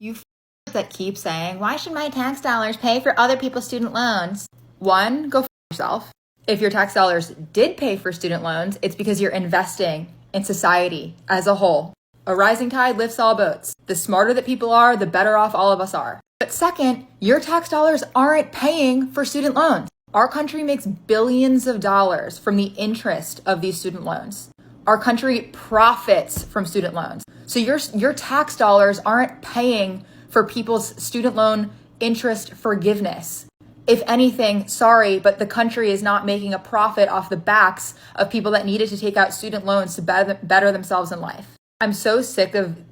You that keep saying, why should my tax dollars pay for other people's student loans? One, go yourself. If your tax dollars did pay for student loans, it's because you're investing in society as a whole. A rising tide lifts all boats. The smarter that people are, the better off all of us are. But second, your tax dollars aren't paying for student loans. Our country makes billions of dollars from the interest of these student loans. Our country profits from student loans. So your tax dollars aren't paying for people's student loan interest forgiveness. If anything, sorry, but the country is not making a profit off the backs of people that needed to take out student loans to better themselves in life. I'm so sick of the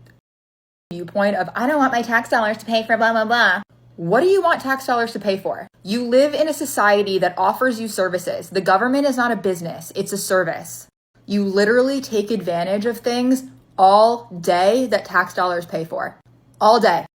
viewpoint of, I don't want my tax dollars to pay for blah, blah, blah. What do you want tax dollars to pay for? You live in a society that offers you services. The government is not a business, it's a service. You literally take advantage of things all day that tax dollars pay for. All day.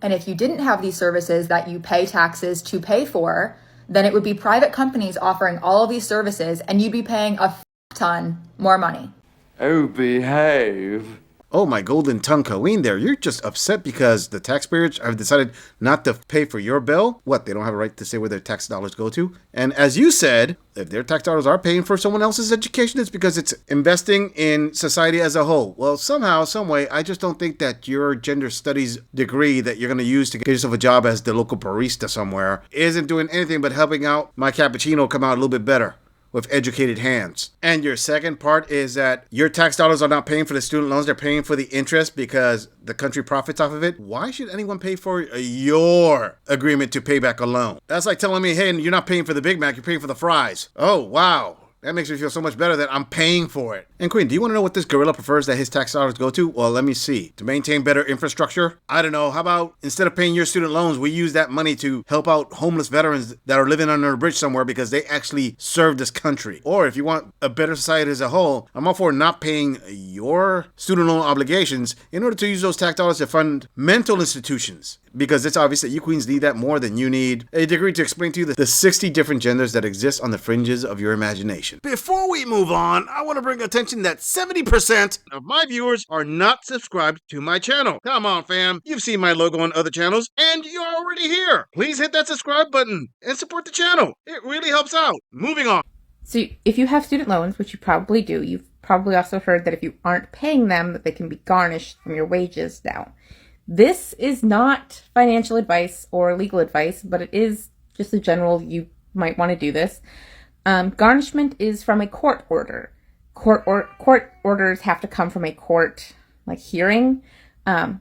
And if you didn't have these services that you pay taxes to pay for, then it would be private companies offering all of these services and you'd be paying a ton more money. Oh, behave. Oh, my golden tongue Colleen there. You're just upset because the taxpayers have decided not to pay for your bill? What, they don't have a right to say where their tax dollars go to? And as you said, if their tax dollars are paying for someone else's education, it's because it's investing in society as a whole. Well, somehow, some way, I just don't think that your gender studies degree that you're going to use to get yourself a job as the local barista somewhere isn't doing anything but helping out my cappuccino come out a little bit better with educated hands. And your second part is that your tax dollars are not paying for the student loans, they're paying for the interest because the country profits off of it. Why should anyone pay for your agreement to pay back a loan? That's like telling me, hey, you're not paying for the Big Mac, you're paying for the fries. Oh, wow. That makes me feel so much better that I'm paying for it. And Queen, do you want to know what this gorilla prefers that his tax dollars go to? Well, let me see. To maintain better infrastructure? I don't know. How about instead of paying your student loans, we use that money to help out homeless veterans that are living under a bridge somewhere because they actually serve this country. Or if you want a better society as a whole, I'm all for not paying your student loan obligations in order to use those tax dollars to fund mental institutions. Because it's obvious that you queens need that more than you need a degree to explain to you the 60 different genders that exist on the fringes of your imagination. Before we move on, I want to bring attention that 70% of my viewers are not subscribed to my channel. Come on, fam. You've seen my logo on other channels, and you're already here. Please hit that subscribe button and support the channel. It really helps out. Moving on. So if you have student loans, which you probably do, you've probably also heard that if you aren't paying them, that they can be garnished from your wages now. This is not financial advice or legal advice, but it is just a general, you might want to do this. Garnishment is from a court order. Court orders have to come from a court hearing.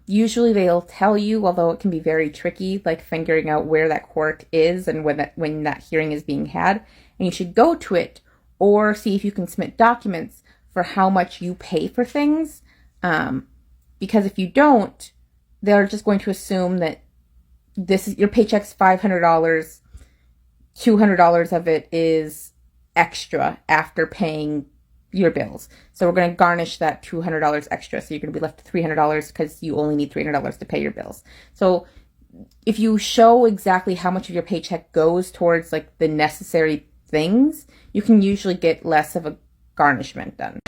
Usually they'll tell you, although it can be very tricky, like figuring out where that court is and when that hearing is being had. And you should go to it or see if you can submit documents for how much you pay for things. Because if you don't, they're just going to assume that your paycheck's $500, $200 of it is extra after paying your bills. So we're going to garnish that $200 extra. So you're going to be left with $300 because you only need $300 to pay your bills. So if you show exactly how much of your paycheck goes towards the necessary things, you can usually get less of a garnishment done.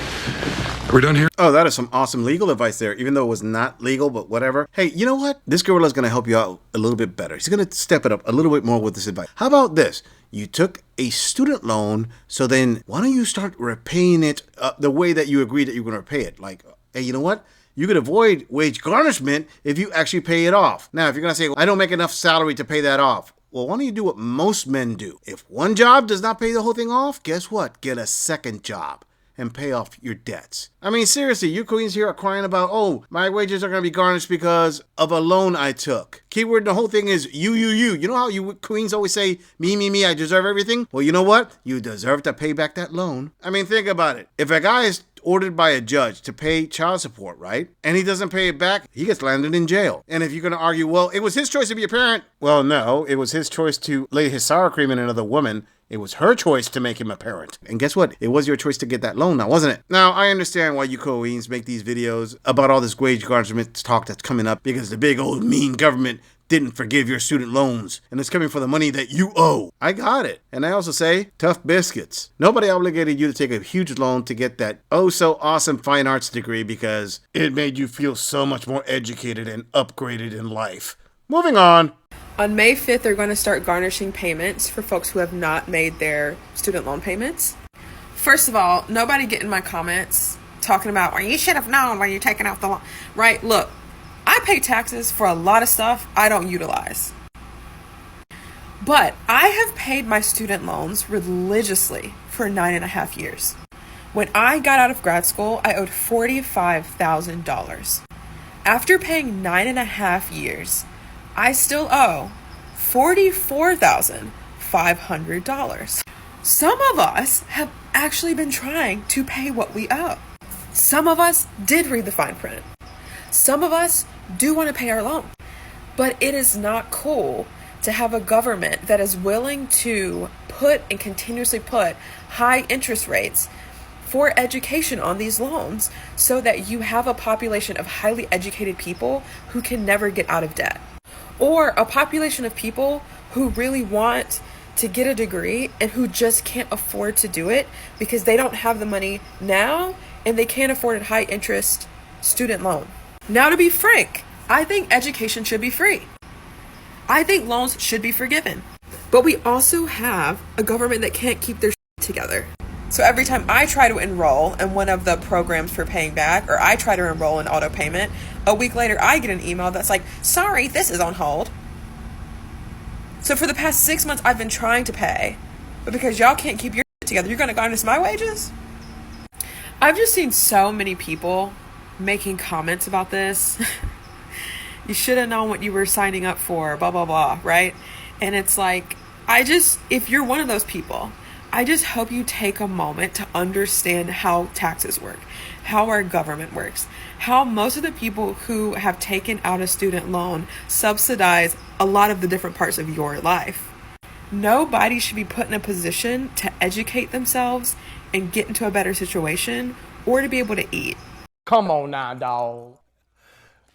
We're done here. Oh, that is some awesome legal advice there, even though it was not legal, but whatever. Hey, you know what? This gorilla is going to help you out a little bit better. He's going to step it up a little bit more with this advice. How about this? You took a student loan, so then why don't you start repaying it the way that you agreed that you're going to repay it? Like, hey, you know what? You could avoid wage garnishment if you actually pay it off. Now, if you're going to say, well, I don't make enough salary to pay that off. Well, why don't you do what most men do? If one job does not pay the whole thing off, guess what? Get a second job and pay off your debts. I mean, seriously, you queens here are crying about, oh, my wages are going to be garnished because of a loan I took. Keyword in the whole thing is you. You know how you queens always say, me, I deserve everything? Well, you know what? You deserve to pay back that loan. I mean, think about it. If a guy is ordered by a judge to pay child support, right? And he doesn't pay it back, he gets landed in jail. And if you're going to argue, well, it was his choice to be a parent. Well, no, it was his choice to lay his sour cream in another woman. It was her choice to make him a parent. And guess what? It was your choice to get that loan now, wasn't it? Now, I understand why you Queens make these videos about all this wage garnishment talk that's coming up because the big old mean government didn't forgive your student loans, and it's coming for the money that you owe. I got it. And I also say, tough biscuits. Nobody obligated you to take a huge loan to get that oh so awesome fine arts degree because it made you feel so much more educated and upgraded in life. Moving on. On May 5th, they're going to start garnishing payments for folks who have not made their student loan payments. First of all, nobody get in my comments talking about, well, you should have known when you're taking out the loan. Right? Look, I pay taxes for a lot of stuff I don't utilize. But I have paid my student loans religiously for 9.5 years. When I got out of grad school, I owed $45,000. After paying 9.5 years, I still owe $44,500. Some of us have actually been trying to pay what we owe. Some of us did read the fine print. Some of us do want to pay our loan. But it is not cool to have a government that is willing to put and continuously put high interest rates for education on these loans so that you have a population of highly educated people who can never get out of debt. Or a population of people who really want to get a degree and who just can't afford to do it because they don't have the money now and they can't afford a high interest student loan. Now, to be frank, I think education should be free. I think loans should be forgiven. But we also have a government that can't keep their together. So every time I try to enroll in one of the programs for paying back, or I try to enroll in auto payment, a week later I get an email that's like, sorry, this is on hold. So for the past 6 months I've been trying to pay, but because y'all can't keep your together, you're going to garnish my wages? I've just seen so many people making comments about this. You should have known what you were signing up for, blah, blah, blah, right? And it's like, if you're one of those people, I just hope you take a moment to understand how taxes work, how our government works, how most of the people who have taken out a student loan subsidize a lot of the different parts of your life. Nobody should be put in a position to educate themselves and get into a better situation or to be able to eat. Come on now, dog.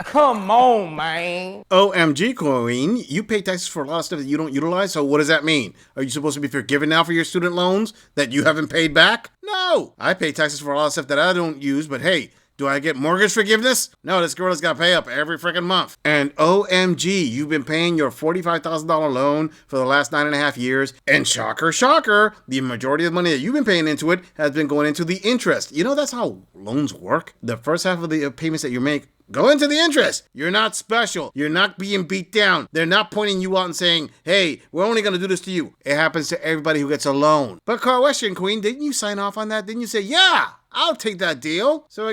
Come on, man. OMG, Queen, you pay taxes for a lot of stuff that you don't utilize, so what does that mean? Are you supposed to be forgiven now for your student loans that you haven't paid back? No! I pay taxes for a lot of stuff that I don't use, but hey, do I get mortgage forgiveness? No, this girl has got to pay up every freaking month. And OMG, you've been paying your $45,000 loan for the last 9.5 years. And shocker, shocker, the majority of the money that you've been paying into it has been going into the interest. You know, that's how loans work. The first half of the payments that you make go into the interest. You're not special. You're not being beat down. They're not pointing you out and saying, hey, we're only going to do this to you. It happens to everybody who gets a loan. But question, Queen, didn't you sign off on that? Didn't you say, yeah, I'll take that deal? So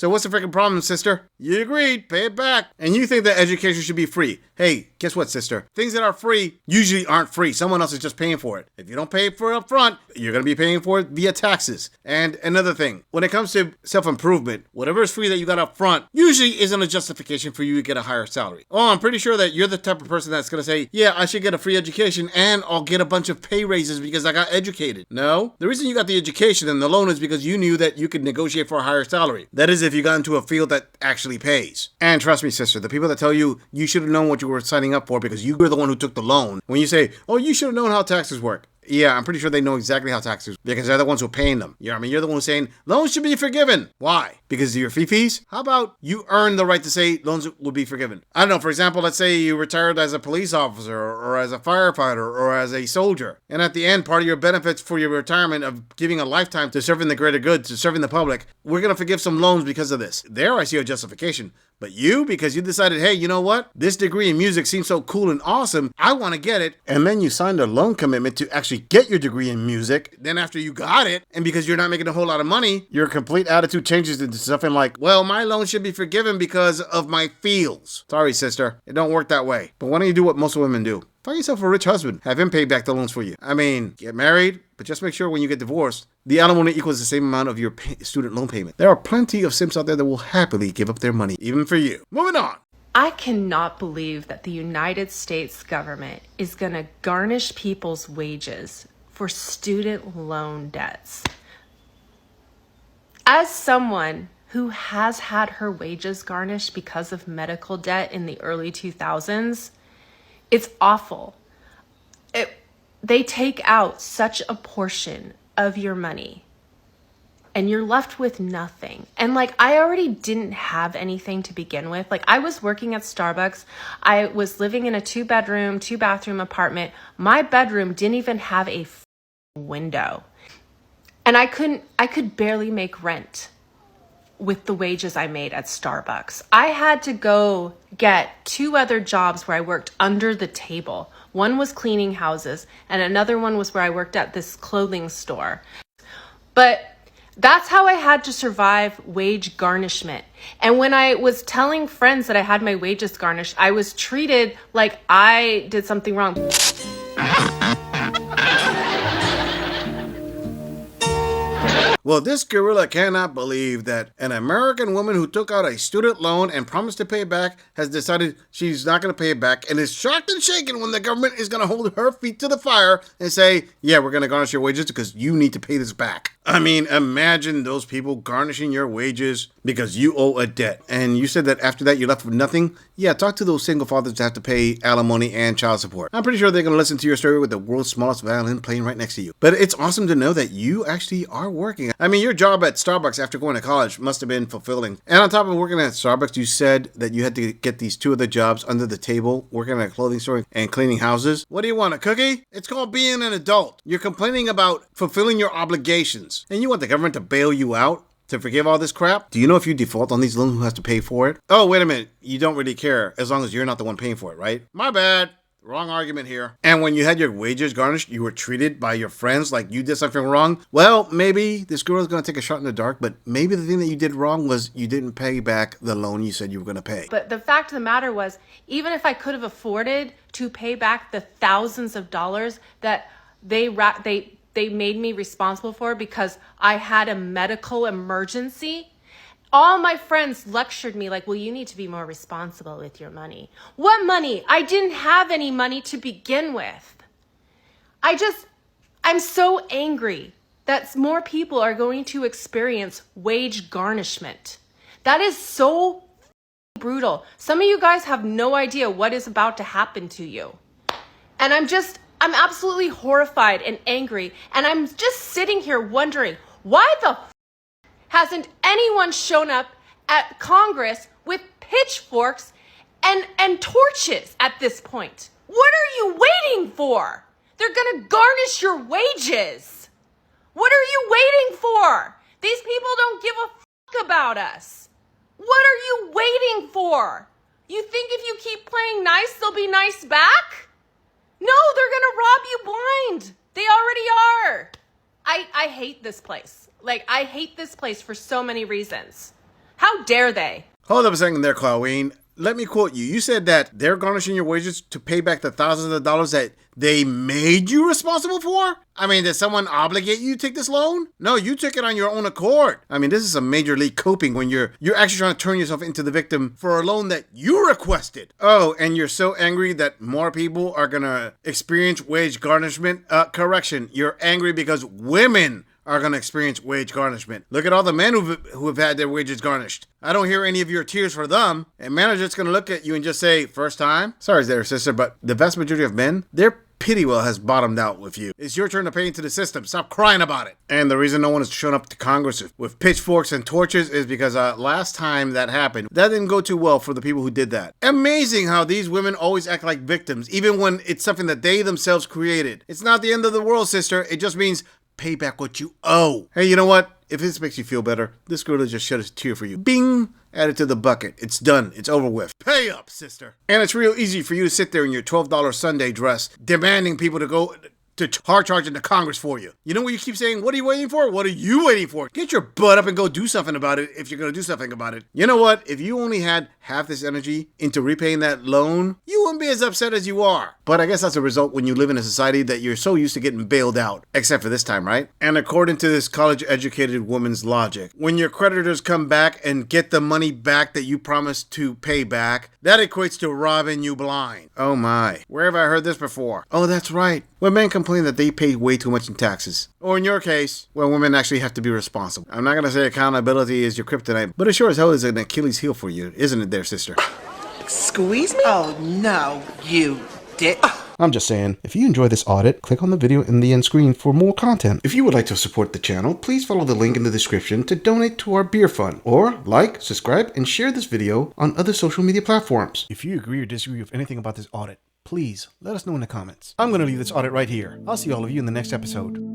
what's the freaking problem, sister? You agreed, pay it back. And you think that education should be free. Hey, guess what, sister? Things that are free usually aren't free. Someone else is just paying for it. If you don't pay for it up front, you're going to be paying for it via taxes. And another thing, when it comes to self-improvement, whatever is free that you got up front usually isn't a justification for you to get a higher salary. Oh, I'm pretty sure that you're the type of person that's going to say, yeah, I should get a free education and I'll get a bunch of pay raises because I got educated. No, the reason you got the education and the loan is because you knew that you could negotiate for a higher salary. That is if you got into a field that actually pays. And trust me, sister, the people that tell you you should have known what you were signing up for because you were the one who took the loan, when you say, oh, you should have known how taxes work. Yeah, I'm pretty sure they know exactly how taxes work because they're the ones who are paying them. You know what I mean? You're the one who's saying loans should be forgiven. Why? Because of your fees? How about you earn the right to say loans will be forgiven? I don't know. For example, let's say you retired as a police officer or as a firefighter or as a soldier. And at the end, part of your benefits for your retirement of giving a lifetime to serving the greater good, to serving the public, we're going to forgive some loans because of this. There I see a justification. But you, because you decided, hey, you know what? This degree in music seems so cool and awesome. I want to get it. And then you signed a loan commitment to actually get your degree in music. Then after you got it, and because you're not making a whole lot of money, your complete attitude changes into something like, well, my loan should be forgiven because of my feels. Sorry, sister. It don't work that way. But why don't you do what most women do? Find yourself a rich husband. Have him pay back the loans for you. I mean, get married, but just make sure when you get divorced, the alimony equals the same amount of your student loan payment. There are plenty of simps out there that will happily give up their money, even for you. Moving on. I cannot believe that the United States government is going to garnish people's wages for student loan debts. As someone who has had her wages garnished because of medical debt in the early 2000s, it's awful. They take out such a portion of your money and you're left with nothing. And like, I already didn't have anything to begin with. Like, I was working at Starbucks. I was living in a 2-bedroom, 2-bathroom apartment. My bedroom didn't even have a window. And I could barely make rent with the wages I made at Starbucks. I had to go get 2 other jobs where I worked under the table. One was cleaning houses and another one was where I worked at this clothing store. But that's how I had to survive wage garnishment. And when I was telling friends that I had my wages garnished, I was treated like I did something wrong. Well, this gorilla cannot believe that an American woman who took out a student loan and promised to pay it back has decided she's not going to pay it back and is shocked and shaken when the government is going to hold her feet to the fire and say, yeah, we're going to garnish your wages because you need to pay this back. I mean, imagine those people garnishing your wages because you owe a debt. And you said that after that you're left with nothing? Yeah, talk to those single fathers that have to pay alimony and child support. I'm pretty sure they're going to listen to your story with the world's smallest violin playing right next to you. But it's awesome to know that you actually are working. I mean, your job at Starbucks after going to college must have been fulfilling. And on top of working at Starbucks, you said that you had to get these 2 other jobs under the table, working at a clothing store and cleaning houses. What do you want, a cookie? It's called being an adult. You're complaining about fulfilling your obligations. And you want the government to bail you out? To forgive all this crap? Do you know if you default on these loans, who has to pay for it? Oh, wait a minute. You don't really care as long as you're not the one paying for it, right? My bad. Wrong argument here. And when you had your wages garnished, you were treated by your friends like you did something wrong? Well, maybe this girl is going to take a shot in the dark, but maybe the thing that you did wrong was you didn't pay back the loan you said you were going to pay. But the fact of the matter was, even if I could have afforded to pay back the thousands of dollars that they made me responsible for because I had a medical emergency, all my friends lectured me like, well, you need to be more responsible with your money. What money? I didn't have any money to begin with. I'm so angry that more people are going to experience wage garnishment. That is so brutal. Some of you guys have no idea what is about to happen to you. And I'm absolutely horrified and angry. And I'm just sitting here wondering, why the hasn't anyone shown up at Congress with pitchforks and torches at this point? What are you waiting for? They're gonna garnish your wages. What are you waiting for? These people don't give a fuck about us. What are you waiting for? You think if you keep playing nice, they'll be nice back? No, they're gonna rob you blind. They already are. I hate this place. Like, I hate this place for so many reasons. How dare they? Hold up a second there, Colleen. Let me quote you. You said that they're garnishing your wages to pay back the thousands of dollars that they made you responsible for? I mean, did someone obligate you to take this loan? No, you took it on your own accord. I mean, this is some major league coping when you're actually trying to turn yourself into the victim for a loan that you requested. Oh, and you're so angry that more people are gonna experience wage garnishment? Correction, you're angry because women are going to experience wage garnishment. Look at all the men who have had their wages garnished. I don't hear any of your tears for them. And men are just going to look at you and just say, first time? Sorry there, sister, but the vast majority of men, their pity well has bottomed out with you. It's your turn to pay into the system. Stop crying about it. And the reason no one has shown up to Congress with pitchforks and torches is because last time that happened, that didn't go too well for the people who did that. Amazing how these women always act like victims, even when it's something that they themselves created. It's not the end of the world, sister. It just means pay back what you owe. Hey, you know what? If this makes you feel better, this girl just shed a tear for you. Bing! Add it to the bucket. It's done. It's over with. Pay up, sister. And it's real easy for you to sit there in your $12 Sunday dress, demanding people to go to hard charge into Congress for you. You know what you keep saying? What are you waiting for? What are you waiting for? Get your butt up and go do something about it if you're going to do something about it. You know what? If you only had half this energy into repaying that loan, you wouldn't be as upset as you are. But I guess that's a result when you live in a society that you're so used to getting bailed out. Except for this time, right? And according to this college-educated woman's logic, when your creditors come back and get the money back that you promised to pay back, that equates to robbing you blind. Oh my. Where have I heard this before? Oh, that's right. When men complain that they pay way too much in taxes. Or in your case, when women actually have to be responsible. I'm not going to say accountability is your kryptonite, but it sure as hell is an Achilles heel for you, isn't it there, sister? Squeeze me? Oh, no, you dick. I'm just saying, if you enjoy this audit, click on the video in the end screen for more content. If you would like to support the channel, please follow the link in the description to donate to our beer fund. Or like, subscribe, and share this video on other social media platforms. If you agree or disagree with anything about this audit, please let us know in the comments. I'm going to leave this audit right here. I'll see all of you in the next episode.